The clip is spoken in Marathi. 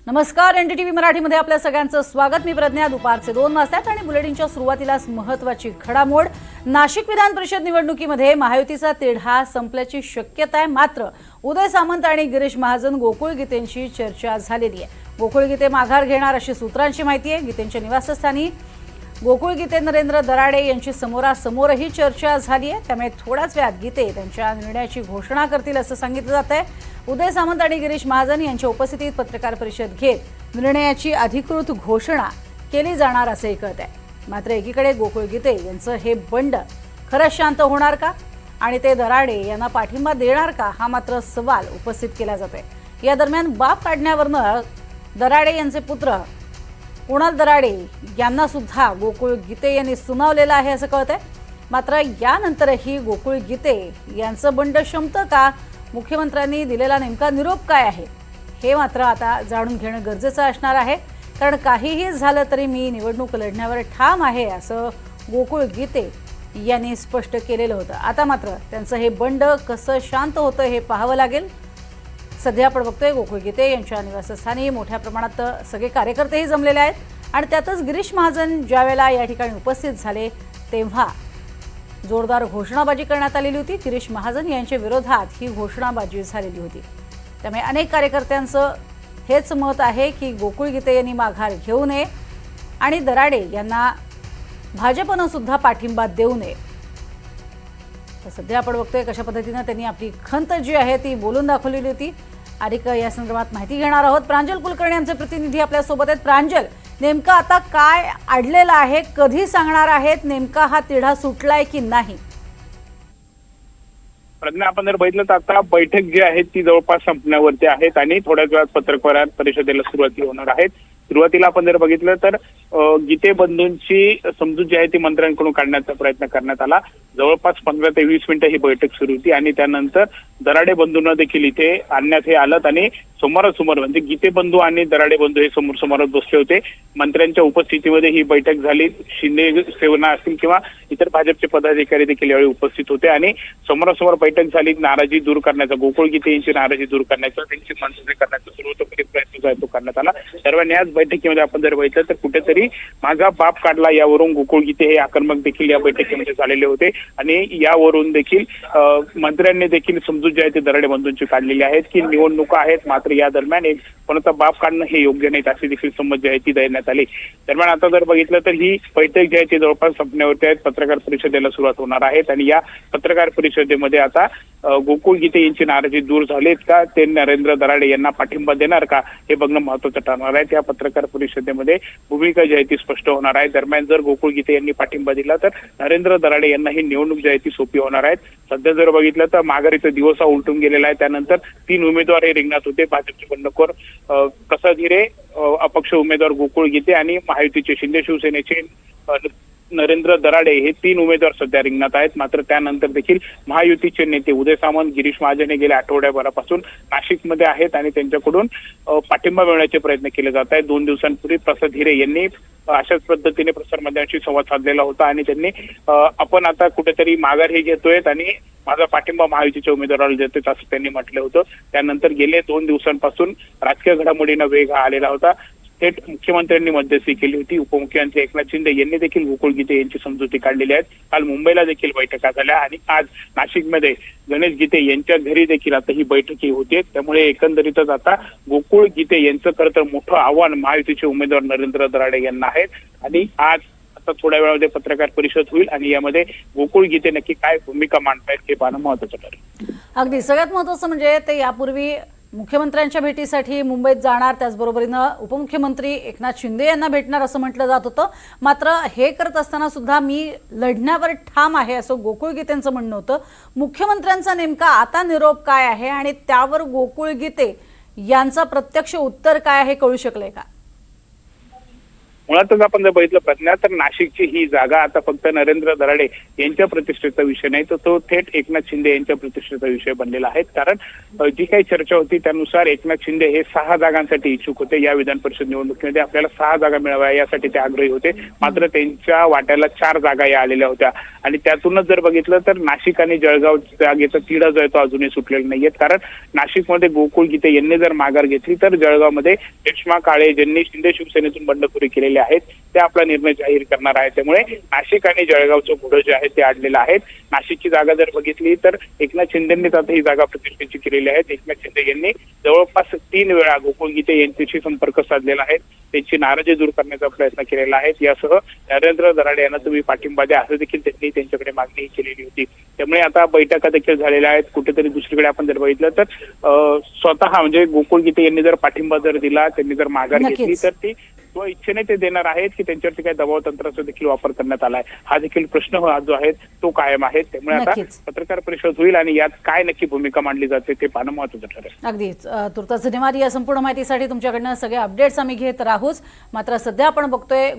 नमस्कार, एनडीटीव्ही मराठीमध्ये आपल्या सगळ्यांचं स्वागत। मी प्रज्ञा। दुपारचे 2 वाजतात आणि बुलेटिनच्या सुरुवातीलाच महत्त्वाची घडामोड। नाशिक विधान परिषद निवडणुकीमध्ये महायुतीचा तिढा संपल्याची शक्यता आहे। मात्र उदय सामंत आणि गिरीश महाजन गोकुळ गीतेंची चर्चा झालेली आहे। गोकुळ गीते माघार घेणार अशी सूत्रांची माहिती आहे। गीतेंच्या निवासस्थानी गोकुळ गीते नरेंद्र दराडे यांची समोरासमोरही चर्चा झाली आहे। त्यामुळे थोड्याच वेळात गीते त्यांच्या निर्णयाची घोषणा करतील असं सांगितलं जात आहे। उदय सामंत आणि गिरीश महाजन यांच्या उपस्थितीत पत्रकार परिषद घेत निर्णयाची अधिकृत घोषणा केली जाणार असे कळत आहे। मात्र एकीकडे गोकुळ गीते यांचं हे बंड खरंच शांत होणार का आणि ते दराडे यांना पाठिंबा देणार का, हा मात्र सवाल उपस्थित केला जातोय। या दरम्यान बाप काढण्यावरनं दराडे यांचे पुत्र कुणाल दराडे यांना सुद्धा गोकुळ गीते यांनी सुनावलेलं आहे असं कळत आहे। मात्र यानंतरही गोकुळ गीते यांचं बंड शमतं का, मुख्यमंत्र्यांनी दिलेला नेमका निरोप काय आहे, हे मात्र आता जाणून घेणं गरजेचं असणार आहे। कारण काहीही झालं तरी मी निवडणूक लढण्यावर ठाम आहे असं गोकुळ गीते यांनी स्पष्ट केलेलं होतं। आता मात्र त्यांचं हे बंड कसं शांत होतं हे पाहावं लागेल। सध्या आपण बघतोय गोकुळ गीते यांच्या निवासस्थानी मोठ्या प्रमाणात सगळे कार्यकर्तेही जमलेले आहेत आणि त्यातच गिरीश महाजन ज्यावेळेला या ठिकाणी उपस्थित झाले तेव्हा जोरदार घोषणाबाजी करण्यात आलेली होती। गिरीश महाजन यांच्या विरोधात ही घोषणाबाजी झालेली होती। त्यामुळे अनेक कार्यकर्त्यांचं हेच मत आहे की गोकुळ गीते यांनी माघार घेऊ नये आणि दराडे यांना भाजपनं सुद्धा पाठिंबा देऊ नये। तर सध्या आपण बघतोय कशा पद्धतीने त्यांनी आपली खंत जी आहे ती बोलून दाखवलेली होती। आणि या संदर्भात माहिती घेणार आहोत। प्रांजल कुलकर्णी आमचे प्रतिनिधी आपल्या सोबत आहेत। प्रांजल, नेमका आता काय अडलेलं आहे, कधी सांगणार आहेत, नेमका हा तिढा सुटलाय की नाही? प्रज्ञा, आपण जर बघितलं तर आता बैठक जी आहे ती जवळपास संपण्यावरती आहेत आणि थोड्याच वेळात पत्रकार परिषदेला सुरुवाती होणार आहेत। सुरुवातीला आपण जर बघितलं तर गीते बंधूंची समजूत जी आहे ती मंत्र्यांकडून काढण्याचा प्रयत्न करण्यात आला। जवळपास 15 ते 20 मिनिटं ही बैठक सुरू होती आणि त्यानंतर दराडे बंधूंना देखील इथे आणण्यात हे आलं आणि समोरासमोर म्हणजे गीते बंधू आणि दराडे बंधू हे समोर समोर बसले होते। मंत्र्यांच्या उपस्थितीमध्ये ही बैठक झाली। शिंदे सेना असतील किंवा इतर भाजपचे पदाधिकारी देखील यावेळी उपस्थित होते आणि समोरासमोर बैठक झाली। नाराजी दूर करण्याचा, गोकुळ गीते यांची नाराजी दूर करण्याचा, त्यांची मनसुबे करण्याचा सर्वतोपरी प्रयत्न जो आहे तो करण्यात आला। दरम्यान याच बैठकीमध्ये आपण जर बघितलं तर कुठेतरी माझा बाप काढला यावरून गोकुळ गीते हे आक्रमक देखील या बैठकीमध्ये झालेले होते आणि यावरून देखील मंत्र्यांनी देखील समजूत जी आहे ती दराडे बंधूंची काढलेली आहेत की निवडणुका आहेत, मात्र या दरम्यान एक कोणाचा बाप काढणं हे योग्य नाही अशी देखील समज जी आहे ती देण्यात आली। दरम्यान आता जर बघितलं तर ही बैठक जी आहे ती जवळपास संपण्यावरती आहेत। पत्रकार परिषदेला सुरुवात होणार आहेत आणि या पत्रकार परिषदेमध्ये आता गोकुळ गीते यांची नाराजी दूर झालीत का, ते नरेंद्र दराडे यांना पाठिंबा देणार का, हे बघणं महत्त्वाचं ठरणार आहे। त्या पत्रकार परिषदेमध्ये भूमिका जी आहे ती स्पष्ट होणार आहे। दरम्यान जर गोकुळ गीते यांनी पाठिंबा दिला तर नरेंद्र दराडे यांना ही निवडणूक जी आहे ती सोपी होणार आहे। सध्या जर बघितलं तर माघारीचा दिवस उलटून गेलेला आहे। त्यानंतर 3 उमेदवार हे रिंगणात होते। भाजपचे बंडखोर प्रसाद हिरे, अपक्ष उमेदवार गोकुळ गीते आणि महायुतीचे शिंदे शिवसेनेचे नरेंद्र दराडे हे 3 उमेदवार सध्या रिंगणात आहेत। मात्र त्यानंतर देखील महायुतीचे नेते उदय सामंत, गिरीश महाजन हे गेल्या आठवड्याभरापासून नाशिकमध्ये आहेत आणि त्यांच्याकडून पाठिंबा मिळवण्याचे प्रयत्न केले जात आहेत। 2 दिवसांपूर्वी प्रसाद हिरे यांनी अशाच पद्धतीने प्रसारमाध्यमांशी संवाद साधलेला होता आणि त्यांनी आपण आता कुठेतरी माघार हे घेतोय आणि माझा पाठिंबा महायुतीच्या उमेदवाराला देतोय असं त्यांनी म्हटलं होतं। त्यानंतर गेले 2 दिवसांपासून राजकीय घडामोडींना वेग आलेला होता। थेट मुख्यमंत्र्यांनी मध्यस्थी केली होती। उपमुख्यमंत्री एकनाथ शिंदे यांनी देखील गोकुळ गीते यांची समजुती काढलेली आहेत। काल मुंबईला देखील बैठका झाल्या आणि आज नाशिकमध्ये गणेश गीते यांच्या घरी देखील आता ही बैठकी होते। त्यामुळे एकंदरीतच आता गोकुळ गीते यांचं खरं तर मोठं आव्हान महायुतीचे उमेदवार नरेंद्र दराडे यांना आहेत आणि आज आता थोड्या वेळामध्ये पत्रकार परिषद होईल आणि यामध्ये गोकुळ गीते नक्की काय भूमिका मांडतायत हे पाहणं महत्त्वाचं ठरेल। अगदी सगळ्यात महत्त्वाचं म्हणजे ते यापूर्वी मुख्यमंत्र्यांच्या भेटीसाठी मुंबईत जाणार, त्याचबरोबरीनं उपमुख्यमंत्री एकनाथ शिंदे यांना भेटणार असं म्हटलं जात होतं। मात्र हे करत असताना सुद्धा मी लढण्यावर ठाम आहे असं गोकुळ गीतेंचं म्हणणं होतं। मुख्यमंत्र्यांचा नेमका आता निरोप काय आहे आणि त्यावर गोकुळ गीते यांचा प्रत्यक्ष उत्तर काय आहे, कळू शकलंय का? मुळातच आपण जर बघितलं प्रज्ञा तर नाशिकची ही जागा आता फक्त नरेंद्र दराडे यांच्या प्रतिष्ठेचा विषय नाही, तर तो थेट एकनाथ शिंदे यांच्या प्रतिष्ठेचा विषय बनलेला आहे. कारण जी काही चर्चा होती त्यानुसार एकनाथ शिंदे हे 6 जागांसाठी इच्छुक होते. या विधान परिषद निवडणुकीमध्ये आपल्याला 6 जागा मिळाव्या यासाठी ते आग्रही होते. मात्र त्यांच्या वाट्याला 4 जागा या आलेल्या होत्या आणि त्यातूनच जर बघितलं तर नाशिक आणि जळगाव जागेचा तिढा जो आहे तो अजूनही सुटलेला नाहीये. कारण नाशिकमध्ये गोकुळ गीते यांनी जर माघार घेतली तर जळगावमध्ये रेश्मा काळे ज्यांनी शिंदे शिवसेनेतून बंडखोरी केलेली आहेत ते आपला निर्णय जाहीर करणार आहे. त्यामुळे नाशिक आणि जळगावचं घोडं जे आहे ते अडलेलं आहे. नाशिकची जागा जर बघितली तर एकनाथ शिंदेंनीच आता ही जागा प्रतिष्ठेची केलेली आहे. एकनाथ शिंदे यांनी जवळपास 3 वेळा गोकुळ गीते यांच्याशी संपर्क साधलेला आहे, त्यांची नाराजी दूर करण्याचा प्रयत्न केलेला आहे. यासह नरेंद्र दराडे यांना तुम्ही पाठिंबा द्या असं देखील त्यांनी त्यांच्याकडे मागणी केलेली होती. त्यामुळे आता बैठका देखील झालेल्या आहेत. कुठेतरी दुसरीकडे आपण जर बघितलं तर स्वतः म्हणजे गोकुळ गीते यांनी जर पाठिंबा जर दिला, त्यांनी जर माघार घेतली तर ती इच्छेने ते देणार आहेत की त्यांच्यावरती काही दबाव तंत्राचा देखील वापर करण्यात आलाय, हा देखील प्रश्न जो आहे तो कायम आहे. त्यामुळे आता पत्रकार परिषद होईल आणि यात काय नक्की भूमिका मांडली जाते ते पाहणं महत्त्वाचं ठरेल. अगदीच तुर्तास धन्यवाद. या संपूर्ण माहितीसाठी तुमच्याकडनं सगळे अपडेट्स आम्ही घेत राहूच. मात्र सध्या आपण बघतोय